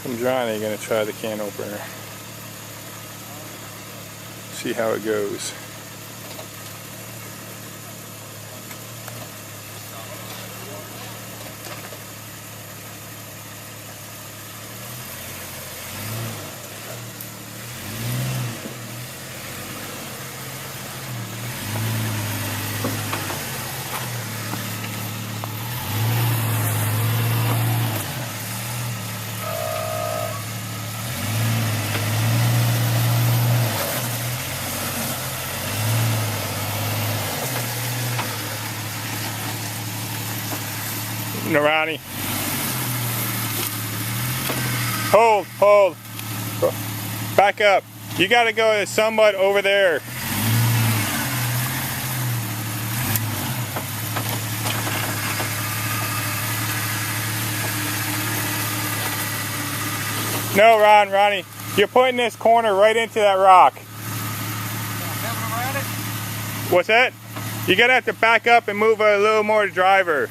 comes Ronnie gonna try the can opener. See how it goes. No, Ronnie. Hold. Back up. You gotta go somewhat over there. No, Ronnie. You're putting this corner right into that rock. What's that? You're gonna have to back up and move a little more to driver.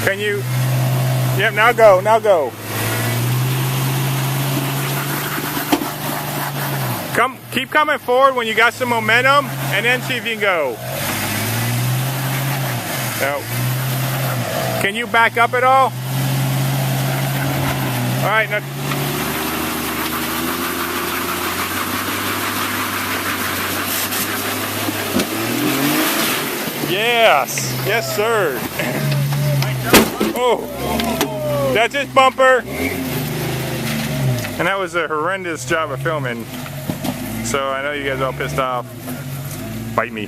Can you? Yep, now go. Keep coming forward when you got some momentum, and then see if you can go. No. Can you back up at all? All right, now. Yes, sir. Oh, that's his bumper. And that was a horrendous job of filming. So I know you guys are all pissed off. Bite me.